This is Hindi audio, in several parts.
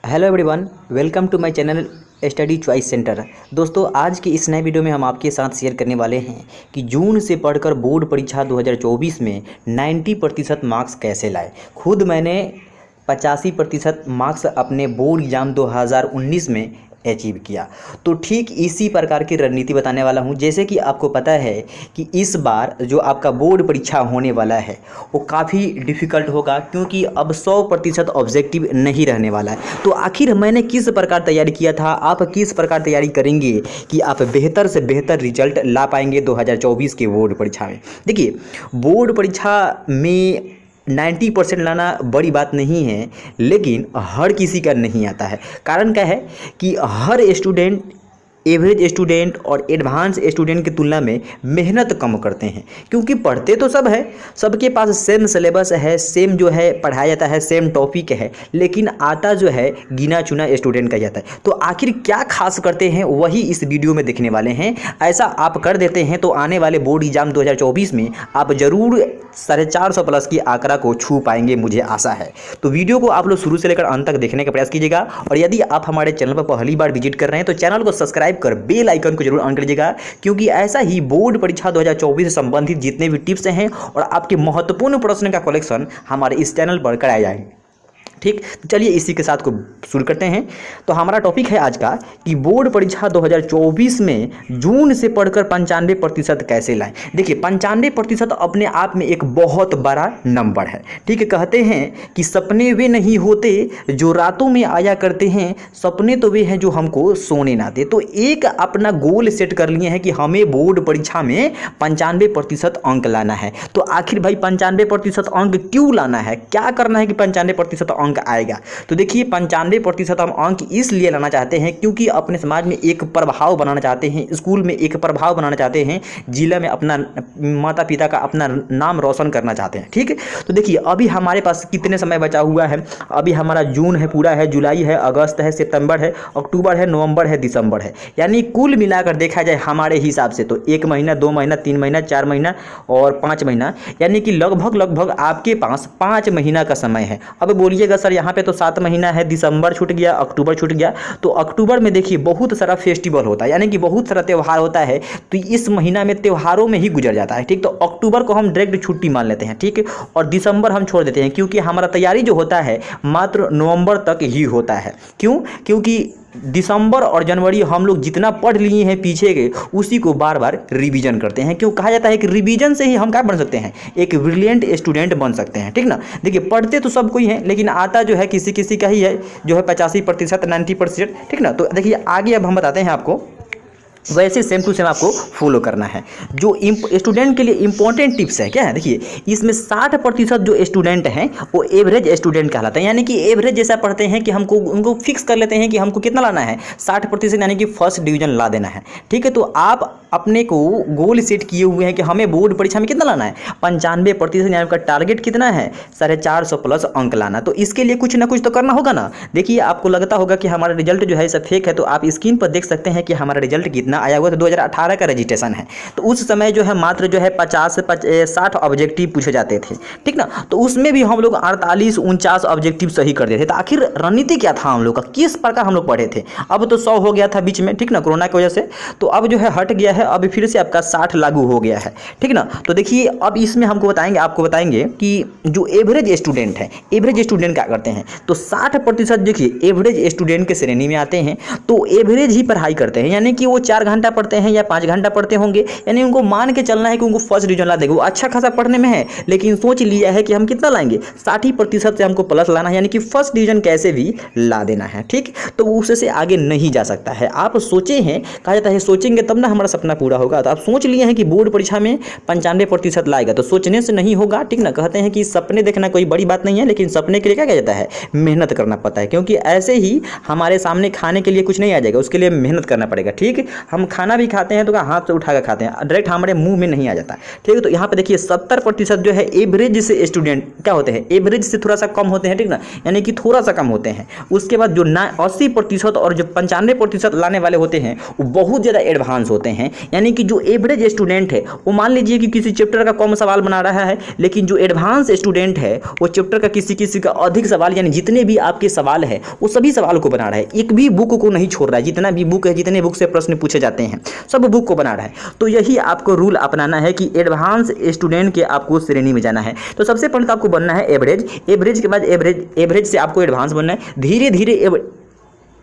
Hello everyone, welcome to my channel study choice centre. दोस्तों, आज के इस नए वीडियो में हम आपके साथ शेयर करने वाले हैं कि जून से पढ़कर बोर्ड परीक्षा 2024 में 90% मार्क्स कैसे लाए। खुद मैंने 85% मार्क्स अपने बोर्ड एग्ज़ाम 2019 में अचीव किया। तो ठीक इसी प्रकार की रणनीति बताने वाला हूं। जैसे कि आपको पता है कि इस बार जो आपका बोर्ड परीक्षा होने वाला है वो काफ़ी डिफ़िकल्ट होगा, क्योंकि अब 100% ऑब्जेक्टिव नहीं रहने वाला है। तो आखिर मैंने किस प्रकार तैयारी किया था, आप किस प्रकार तैयारी करेंगे कि आप बेहतर से बेहतर रिजल्ट ला पाएंगे 2024 के बोर्ड परीक्षा में। देखिए, बोर्ड परीक्षा में 90% लाना बड़ी बात नहीं है, लेकिन हर किसी का नहीं आता है। कारण क्या है कि हर स्टूडेंट एवरेज स्टूडेंट और एडवांस स्टूडेंट की तुलना में मेहनत कम करते हैं, क्योंकि पढ़ते तो सब है, सबके पास सेम सिलेबस है, सेम जो है पढ़ाया जाता है, सेम टॉपिक है, लेकिन आता जो है गिना चुना स्टूडेंट का जाता है। तो आखिर क्या खास करते हैं वही इस वीडियो में देखने वाले हैं। ऐसा आप कर देते हैं तो आने वाले बोर्ड एग्जाम 2024 में आप जरूर 450 प्लस की आंकड़ा को छू पाएंगे, मुझे आशा है। तो वीडियो को आप लोग शुरू से लेकर अंत तक देखने का प्रयास कीजिएगा, और यदि आप हमारे चैनल पर पहली बार विजिट कर रहे हैं तो चैनल को सब्सक्राइब कर बेल आइकन को जरूर ऑन कर लीजिएगा, क्योंकि ऐसा ही बोर्ड परीक्षा 2024 से संबंधित जितने भी टिप्स हैं और आपके महत्वपूर्ण प्रश्न का कलेक्शन हमारे इस चैनल पर कराए जाएंगे। ठीक, तो चलिए इसी के साथ को शुरू करते हैं। तो हमारा टॉपिक है आज का कि बोर्ड परीक्षा 2024 में जून से पढ़कर 95% कैसे लाएं। देखिए, 95% अपने आप में एक बहुत बड़ा नंबर है। ठीक है, कहते हैं कि सपने वे नहीं होते जो रातों में आया करते हैं, सपने तो वे हैं जो हमको सोने ना दे। तो एक अपना गोल सेट कर लिए हैं कि हमें बोर्ड परीक्षा में 95% अंक लाना है। तो आखिर भाई 95% अंक क्यों लाना है, क्या करना है कि 95% अंक आएगा? तो देखिए, 95% हम अंक इसलिए लाना चाहते हैं क्योंकि अपने समाज में एक प्रभाव बनाना चाहते हैं, स्कूल में एक प्रभाव बनाना चाहते हैं, जिला में अपना माता पिता का अपना नाम रोशन करना चाहते हैं। ठीक है, तो देखिए अभी हमारे पास कितने समय बचा हुआ है। अभी हमारा जून है, पूरा है, जुलाई है, अगस्त है, सितंबर है, अक्टूबर है, नवंबर है, दिसंबर है। यानी कुल मिलाकर देखा जाए हमारे हिसाब से तो 1 महीना, 2 महीना, 3 महीना, 4 महीना और 5 महीना, यानी कि लगभग आपके पास 5 महीना का समय है। अब बोलिएगा सर यहाँ पे तो 7 महीना है, दिसंबर छूट गया, अक्टूबर छूट गया। तो अक्टूबर में देखिए बहुत सारा फेस्टिवल होता है, यानी कि बहुत सारा त्यौहार होता है, तो इस महीना में त्योहारों में ही गुजर जाता है। ठीक, तो अक्टूबर को हम डायरेक्ट छुट्टी मान लेते हैं। ठीक है, और दिसंबर हम छोड़ देते हैं, क्योंकि हमारा तैयारी जो होता है मात्र नवंबर तक ही होता है। क्यों? क्योंकि दिसंबर और जनवरी हम लोग जितना पढ़ लिए हैं पीछे के, उसी को बार बार रिवीजन करते हैं। क्यों कहा जाता है कि रिवीजन से ही हम क्या बन सकते हैं, एक ब्रिलियंट स्टूडेंट बन सकते हैं। ठीक ना, देखिए पढ़ते तो सब कोई है, लेकिन आता जो है किसी किसी का ही है, जो है 85%, 90%। ठीक ना, तो देखिए आगे अब हम बताते हैं आपको, वैसे सेम टू सेम आपको फॉलो करना है। जो स्टूडेंट के लिए इंपॉर्टेंट टिप्स है क्या है, देखिए इसमें 60% जो स्टूडेंट हैं वो एवरेज स्टूडेंट कहलाते हैं, यानी कि एवरेज जैसा पढ़ते हैं कि हमको उनको फिक्स कर लेते हैं कि हमको कितना लाना है, 60%, यानी कि फर्स्ट डिवीजन ला देना है। ठीक है, तो आप अपने को गोल सेट किए हुए हैं कि हमें बोर्ड परीक्षा में कितना लाना है, 95%, यानी आपका टारगेट कितना है, 450 प्लस अंक लाना। तो इसके लिए कुछ ना कुछ तो करना होगा ना। देखिए आपको लगता होगा कि हमारा रिजल्ट जो है सब फेक है, तो आप स्क्रीन पर देख सकते हैं कि हमारा रिजल्ट कितना आया हुआ। तो 2018 का रजिस्ट्रेशन है, तो उस समय जो है मात्र जो है 50 से 60 ऑब्जेक्टिव पूछे जाते थे। ठीक ना, तो उसमें भी हम लोग 48-49 ऑब्जेक्टिव सही कर देते थे। तो आखिर रणनीति क्या था हम लोग का, किस प्रकार हम लोग पढ़े थे? अब तो 100 हो गया था बीच में, ठीक ना, कोरोना की वजह से, तो अब जो है हट गया है, अब फिर से आपका 60 लागू हो गया है। ठीक ना, तो देखिए अब इसमें हमको बताएंगे, आपको बताएंगे कि जो एवरेज स्टूडेंट है, एवरेज स्टूडेंट क्या करते हैं। तो 60% देखिए एवरेज स्टूडेंट के श्रेणी में आते हैं, तो एवरेज ही पढ़ाई करते हैं, यानी कि वो 4 घंटा पढ़ते हैं या 5 घंटा पढ़ते होंगे, यानी उनको मान के चलना है कि उनको फर्स्ट डिवीजन ला देंगे। वो अच्छा खासा पढ़ने में है, लेकिन सोच लिया है कि हम कितना लाएंगे, 60% से हमको प्लस लाना है, यानी कि फर्स्ट डिवीजन कैसे भी ला देना है। ठीक, तो उससे आगे नहीं जा सकता है। आप सोचे हैं, कहा जाता है सोचेंगे तब ना हमारा सपना पूरा होगा। तो आप सोच लिए हैं कि बोर्ड परीक्षा में 95% लाएगा, तो सोचने से नहीं होगा। ठीक ना, कहते हैं कि सपने देखना कोई बड़ी बात नहीं है, लेकिन सपने के लिए क्या कहा जाता है, मेहनत करना पड़ता है, क्योंकि ऐसे ही हमारे सामने खाने के लिए कुछ नहीं आ जाएगा, उसके लिए मेहनत करना पड़ेगा। ठीक, हम खाना भी खाते हैं तो हाथ से उठा कर खाते हैं, डायरेक्ट हमारे मुंह में नहीं आ जाता। ठीक है, तो यहाँ पे देखिए 70% जो है एवरेज से स्टूडेंट क्या होते हैं, एवरेज से थोड़ा सा कम होते हैं, ठीक ना, यानी कि थोड़ा सा कम होते हैं। उसके बाद जो 80% और जो 95% लाने वाले होते हैं वो बहुत ज़्यादा एडवांस होते हैं। यानी कि जो एवरेज स्टूडेंट है वो मान लीजिए कि किसी चैप्टर का कम सवाल बना रहा है, लेकिन जो एडवांस स्टूडेंट है वो चैप्टर का किसी का अधिक सवाल, यानी जितने भी आपके सवाल है वो सभी सवाल को बना रहा है, एक भी बुक को नहीं छोड़ रहा है। जितना भी बुक है, जितने बुक से प्रश्न पूछे जाते हैं सब बुक को बना रहा है। तो यही आपको रूल अपनाना है कि एडवांस स्टूडेंट के आपको श्रेणी में जाना है। तो सबसे पहले तो आपको बनना है एवरेज, एवरेज के बाद एवरेज से आपको एडवांस बनना है। धीरे धीरे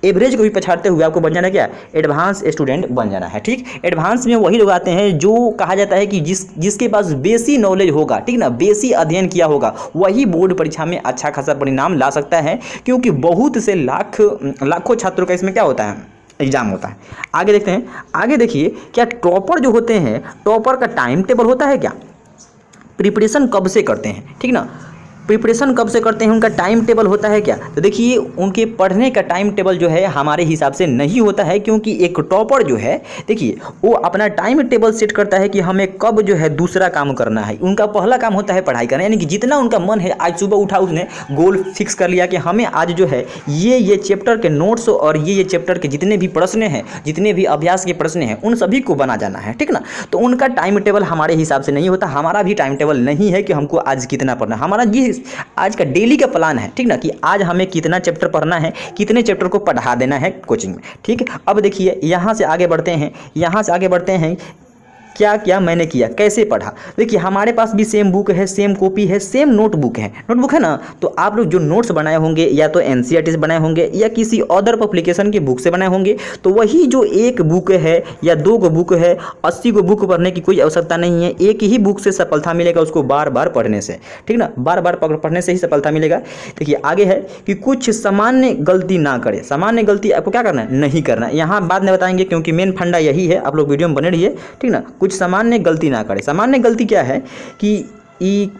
एवरेज को भी पछाड़ते हुए आपको बन जाना है क्या, एडवांस स्टूडेंट बन जाना है। ठीक, एडवांस में वही लोग आते हैं जो कहा जाता है कि जिसके पास बेसी नॉलेज होगा, ठीक ना, बेसी अध्ययन किया होगा, वही बोर्ड परीक्षा में अच्छा खासा परिणाम ला सकता है। क्योंकि बहुत से लाखों छात्रों का इसमें क्या होता है, एग्जाम होता है। आगे देखते हैं, आगे देखिए क्या टॉपर जो होते हैं, टॉपर का टाइम टेबल होता है क्या, प्रिपरेशन कब से करते हैं, ठीक ना, प्रिपरेशन कब से करते हैं, उनका टाइम टेबल होता है क्या। तो देखिए उनके पढ़ने का टाइम टेबल जो है हमारे हिसाब से नहीं होता है। क्योंकि एक टॉपर जो है देखिए वो अपना टाइम टेबल सेट करता है कि हमें कब जो है दूसरा काम करना है। उनका पहला काम होता है पढ़ाई करना, यानी कि जितना उनका मन है, आज सुबह उठा उसने गोल फिक्स कर लिया कि हमें आज जो है ये चैप्टर के नोट्स और ये चैप्टर के जितने भी प्रश्न हैं, जितने भी अभ्यास के प्रश्न हैं, उन सभी को बना जाना है, ठीक ना। तो उनका टाइम टेबल हमारे हिसाब से नहीं होता। हमारा भी टाइम टेबल नहीं है कि हमको आज कितना पढ़ना, हमारा ये आज का डेली का प्लान है, ठीक ना, कि आज हमें कितना चैप्टर पढ़ना है, कितने चैप्टर को पढ़ा देना है कोचिंग में। ठीक है, अब देखिए यहाँ से आगे बढ़ते हैं, क्या क्या मैंने किया, कैसे पढ़ा। देखिए हमारे पास भी सेम बुक है, सेम कॉपी है, सेम नोटबुक है ना। तो आप लोग जो नोट्स बनाए होंगे या तो एनसीईआरटी से बनाए होंगे या किसी अदर पब्लिकेशन की बुक से बनाए होंगे। तो वही जो एक बुक है या 2 बुक है, 80 को बुक पढ़ने की कोई आवश्यकता नहीं है। एक ही बुक से सफलता मिलेगा उसको बार बार पढ़ने से, ठीक ना, बार बार पढ़ने से ही सफलता मिलेगा। देखिए आगे है कि कुछ सामान्य गलती ना करें। सामान्य गलती आपको क्या करना है, नहीं करना। यहाँ बाद में बताएंगे क्योंकि मेन फंडा यही है, आप लोग वीडियो में बने रहिए, ठीक ना। कुछ सामान्य गलती ना करें। सामान्य गलती क्या है कि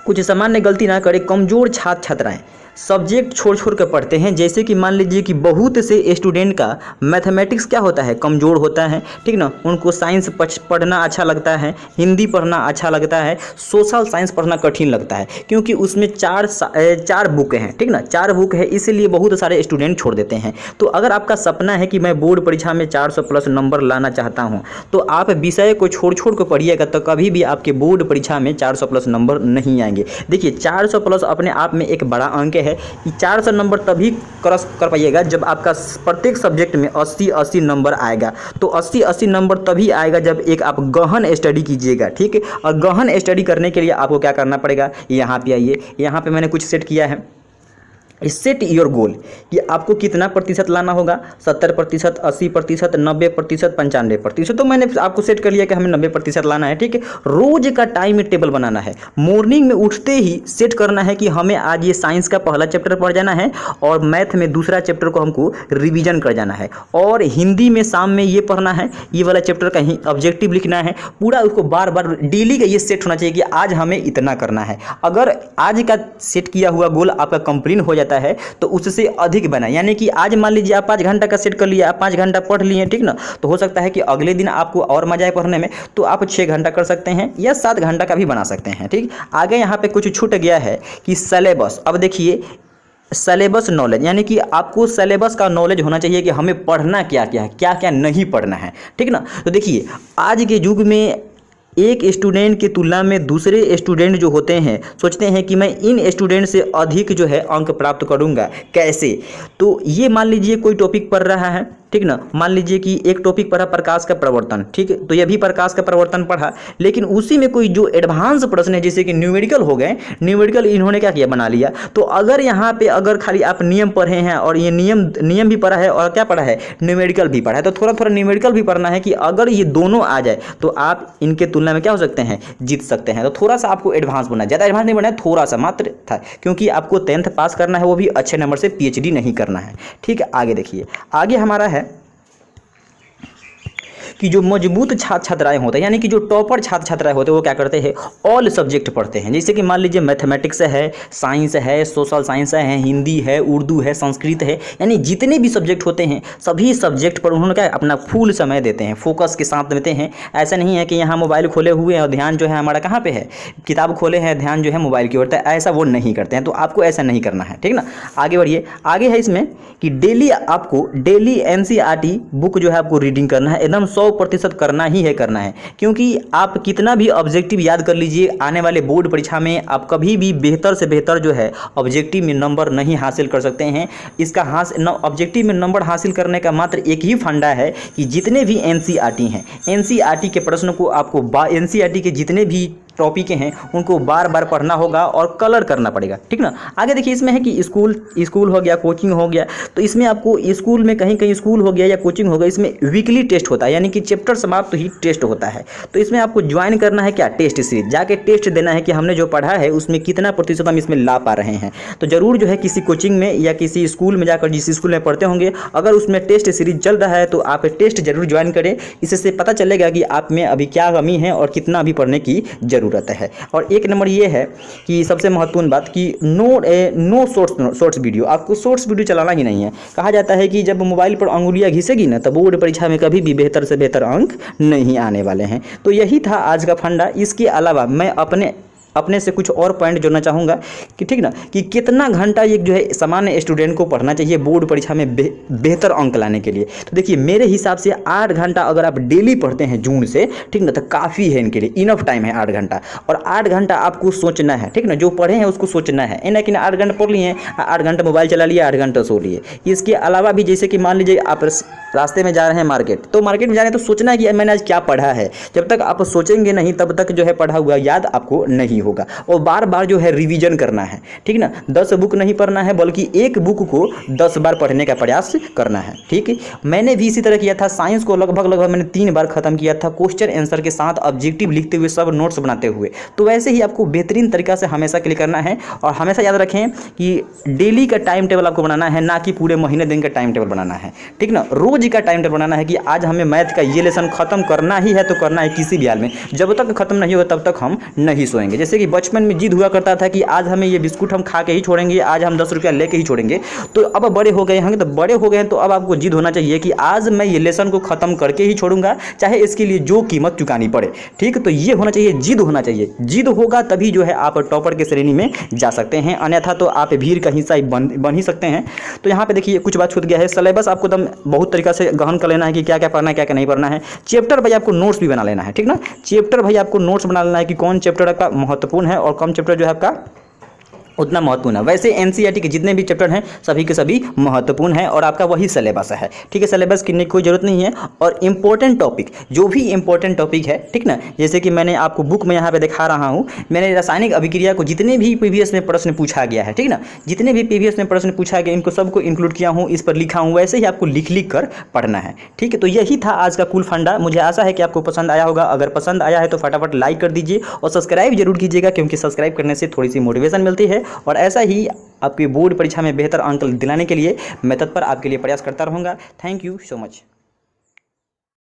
कुछ सामान्य गलती ना करें। कमजोर छात्राएं सब्जेक्ट छोड़ कर पढ़ते हैं। जैसे कि मान लीजिए कि बहुत से स्टूडेंट का मैथमेटिक्स क्या होता है, कमज़ोर होता है, ठीक ना। उनको साइंस पढ़ना अच्छा लगता है, हिंदी पढ़ना अच्छा लगता है, सोशल साइंस पढ़ना कठिन लगता है, क्योंकि उसमें चार बुक हैं, ठीक ना, 4 बुक है, इसीलिए बहुत सारे स्टूडेंट छोड़ देते हैं। तो अगर आपका सपना है कि मैं बोर्ड परीक्षा में 400+ नंबर लाना चाहता हूँ, तो आप विषय को छोड़ कर पढ़िएगा, तो कभी भी आपके बोर्ड परीक्षा में 400+ नंबर नहीं आएंगे। देखिए 400+ अपने आप में एक बड़ा अंक है। 400 नंबर तभी क्रॉस कर पाइएगा जब आपका प्रत्येक सब्जेक्ट में 80 नंबर आएगा। तो 80 नंबर तभी आएगा जब एक आप गहन स्टडी कीजिएगा, ठीक है। और गहन स्टडी करने के लिए आपको क्या करना पड़ेगा, यहाँ पे आइए, यहाँ पे मैंने कुछ सेट किया है। सेट योर गोल कि आपको कितना प्रतिशत लाना होगा, 70%, 80%, 90%, 95%। तो मैंने आपको सेट कर लिया कि हमें 90% लाना है, ठीक है। रोज का टाइम टेबल बनाना है। मॉर्निंग में उठते ही सेट करना है कि हमें आज ये साइंस का पहला चैप्टर पढ़ जाना है और मैथ में दूसरा चैप्टर को हमको रिवीजन कर जाना है, और हिंदी में शाम में ये पढ़ना है, ये वाला चैप्टर का ही ऑब्जेक्टिव लिखना है। पूरा उसको बार बार डेली का ये सेट होना चाहिए कि आज हमें इतना करना है। अगर आज का सेट किया हुआ गोल आपका कंप्लीट हो जाता है तो उससे अधिक बना, यानी कि आज मान लीजिए आप 5 घंटा का सेट कर लिया, आप 5 घंटा पढ़ लिए, ठीक ना। तो हो सकता है कि अगले दिन आपको और मजा आए पढ़ने में, तो आप 6 घंटा कर सकते हैं या 7 घंटा का भी बना सकते हैं, ठीक। आगे यहाँ पे कुछ छूट गया है कि सिलेबस। अब देखिए सिलेबस नॉलेज, यानी कि आपको सिलेबस का नॉलेज होना चाहिए कि हमें पढ़ना क्या क्या है, क्या क्या नहीं पढ़ना है, ठीक ना। तो देखिए आज के युग में एक स्टूडेंट की तुलना में दूसरे स्टूडेंट जो होते हैं सोचते हैं कि मैं इन स्टूडेंट से अधिक जो है अंक प्राप्त करूंगा। कैसे, तो ये मान लीजिए कोई टॉपिक पढ़ रहा है, ठीक ना। मान लीजिए कि एक टॉपिक पढ़ा प्रकाश का प्रवर्तन, ठीक है, तो यह भी प्रकाश का प्रवर्तन पढ़ा, लेकिन उसी में कोई जो एडवांस प्रश्न है जैसे कि न्यूमेरिकल हो गए, न्यूमेरिकल इन्होंने क्या किया, बना लिया। तो अगर यहाँ पे अगर खाली आप नियम पढ़े हैं और ये नियम भी पढ़ा है और क्या पढ़ा है, न्यूमेरिकल भी पढ़ा है, तो थोड़ा थोड़ा न्यूमेरिकल भी पढ़ना है कि अगर ये दोनों आ जाए तो आप इनके तुलना में क्या हो सकते हैं, जीत सकते हैं। तो थोड़ा सा आपको एडवांस बनना है, ज़्यादा एडवांस नहीं बनना है, थोड़ा सा मात्र था, क्योंकि आपको 10th पास करना है, वो भी अच्छे नंबर से, PhD नहीं करना है, ठीक है। आगे देखिए, आगे हमारा है कि जो मजबूत छात्र छात्राएं होते हैं, यानी कि जो टॉपर छात्र छात्राएं होते हैं, वो क्या करते हैं, ऑल सब्जेक्ट पढ़ते हैं। जैसे कि मान लीजिए मैथमेटिक्स है, साइंस है, सोशल साइंस है, हिंदी है, उर्दू है, संस्कृत है, यानी जितने भी सब्जेक्ट होते हैं सभी सब्जेक्ट पर उन्होंने क्या अपना फुल समय देते हैं, फोकस के साथ देते हैं। ऐसा नहीं है कि यहाँ मोबाइल खोले हुए हैं और ध्यान जो है हमारा कहाँ पे है, किताब खोले हैं, ध्यान जो है मोबाइल की ओर है, ऐसा वो नहीं करते हैं। तो आपको ऐसा नहीं करना है, ठीक ना। आगे बढ़िए, आगे है इसमें कि डेली एनसीईआरटी बुक जो है आपको रीडिंग करना है, एकदम 100% करना ही है, करना है। क्योंकि आप कितना भी ऑब्जेक्टिव याद कर लीजिए, आने वाले बोर्ड परीक्षा में आप कभी भी बेहतर से बेहतर जो है ऑब्जेक्टिव में नंबर नहीं हासिल कर सकते हैं। इसका ऑब्जेक्टिव में नंबर हासिल करने का मात्र एक ही फंडा है कि जितने भी एनसीईआरटी हैं, एनसीईआरटी के प्रश्न को आपको एनसीईआरटी के जितने भी टॉपिक हैं उनको बार बार पढ़ना होगा और कलर करना पड़ेगा, ठीक ना। आगे देखिए, इसमें है कि स्कूल हो गया, कोचिंग हो गया। तो इसमें आपको स्कूल में कहीं स्कूल हो गया या कोचिंग हो गया, इसमें वीकली टेस्ट होता है, यानी कि चैप्टर समाप्त तो ही टेस्ट होता है। तो इसमें आपको ज्वाइन करना है क्या, टेस्ट सीरीज, जाके टेस्ट देना है कि हमने जो पढ़ा है उसमें कितना प्रतिशत हम इसमें ला पा रहे हैं। तो जरूर जो है किसी कोचिंग में या किसी स्कूल में जाकर, जिस स्कूल में पढ़ते होंगे, अगर उसमें टेस्ट सीरीज चल रहा है तो आप टेस्ट जरूर ज्वाइन करें। इससे पता चलेगा कि आप में अभी क्या कमी है और कितना अभी पढ़ने की ज़रूरत है। और एक नंबर ये है कि सबसे महत्वपूर्ण बात कि नो शॉर्ट्स वीडियो, आपको शॉर्ट्स वीडियो चलाना ही नहीं है। कहा जाता है कि जब मोबाइल पर अंगुलियां घिसेगी ना, तब बोर्ड परीक्षा में कभी भी बेहतर से बेहतर अंक नहीं आने वाले हैं। तो यही था आज का फंडा। इसके अलावा मैं अपने से कुछ और पॉइंट जोड़ना चाहूँगा कि ठीक ना, कि कितना घंटा एक जो है सामान्य स्टूडेंट को पढ़ना चाहिए बोर्ड परीक्षा में बेहतर अंक लाने के लिए। तो देखिए, मेरे हिसाब से 8 घंटा अगर आप डेली पढ़ते हैं जून से, ठीक ना, तो काफ़ी है इनके लिए, इनफ टाइम है 8 घंटा। और 8 घंटा आपको सोचना है, ठीक ना, जो पढ़े हैं उसको सोचना है, ना कि 8 घंटा पढ़ लिए, 8 घंटा मोबाइल चला लिया, 8 घंटा सो लिए। इसके अलावा भी जैसे कि मान लीजिए आप रास्ते में जा रहे हैं मार्केट, तो मार्केट में जा रहे हैं तो सोचना है कि मैंने आज क्या पढ़ा है। जब तक आप सोचेंगे नहीं तब तक जो है पढ़ा हुआ याद आपको नहीं होगा। और बार बार जो है रिवीजन करना है, ठीक ना। 10 बुक नहीं पढ़ना है, बल्कि एक बुक को 10 बार पढ़ने का प्रयास करना है, ठीक है। मैंने भी इसी तरह किया था। साइंस को लगभग मैंने 3 बार खत्म किया था, क्वेश्चन आंसर के साथ ऑब्जेक्टिव लिखते हुए, सब नोट्स बनाते हुए। तो वैसे ही आपको बेहतरीन तरीका से हमेशा के लिए करना है। और हमेशा याद रखें कि डेली का टाइम टेबल आपको बनाना है, ना कि पूरे महीने दिन का टाइम टेबल बनाना है, ठीक ना। रोज का टाइम टेबल बनाना है कि आज हमें मैथ का ये लेसन खत्म करना ही है, तो करना है किसी भी हाल में। जब तक खत्म नहीं होगा तब तक हम नहीं सोएंगे। जैसे कि बचपन में जिद हुआ करता था कि आज हमें ये बिस्कुट हम खा के ही छोड़ेंगे, आज हम 10 रुपया लेके ही छोड़ेंगे। तो अब बड़े हो गए हैं, तो बड़े हो गए हैं तो अब आपको जिद होना चाहिए कि आज मैं ये लेसन को खत्म करके ही छोड़ूंगा, चाहे इसके लिए जो कीमत चुकानी पड़े, ठीक। तो ये होना चाहिए, जिद होना चाहिए। जिद होगा तभी जो है आप टॉपर के श्रेणी में जा सकते हैं, अन्यथा तो आप भीड़ का हिस्सा बन ही सकते हैं। तो यहाँ पे देखिए कुछ बात छूट गया है। सिलेबस आपको एकदम बहुत तरीका से गहन कर लेना है कि क्या क्या पढ़ना है, क्या क्या नहीं पढ़ना है। चैप्टर भाई आपको नोट्स भी बना लेना है, ठीक ना। चैप्टर भाई आपको नोट्स बना लेना है कि कौन चैप्टर आपका महत्वपूर्ण है और कौन चैप्टर जो है आपका उतना महत्वपूर्ण है। वैसे एनसीईआरटी के जितने भी चैप्टर हैं सभी के सभी महत्वपूर्ण हैं और आपका वही सिलेबस है, ठीक है। सिलेबस करने की कोई जरूरत नहीं है। और इंपॉर्टेंट टॉपिक, जो भी इंपॉर्टेंट टॉपिक है, ठीक ना, जैसे कि मैंने आपको बुक में यहाँ पे दिखा रहा हूँ, मैंने रासायनिक अभिक्रिया को जितने भी प्रीवियस में प्रश्न पूछा गया है, ठीक ना, जितने भी प्रीवियस में प्रश्न पूछा गया इनको सबको इंक्लूड किया हूँ, इस पर लिखा हूँ। वैसे ही आपको लिख कर पढ़ना है, ठीक है। तो यही था आज का कुल फंडा। मुझे आशा है कि आपको पसंद आया होगा। अगर पसंद आया है तो फटाफट लाइक कर दीजिए और सब्सक्राइब जरूर कीजिएगा, क्योंकि सब्सक्राइब करने से थोड़ी सी मोटिवेशन मिलती है। और ऐसा ही आपकी बोर्ड परीक्षा में बेहतर अंक दिलाने के लिए मैं तत्पर आपके लिए प्रयास करता रहूँगा। Thank you so much.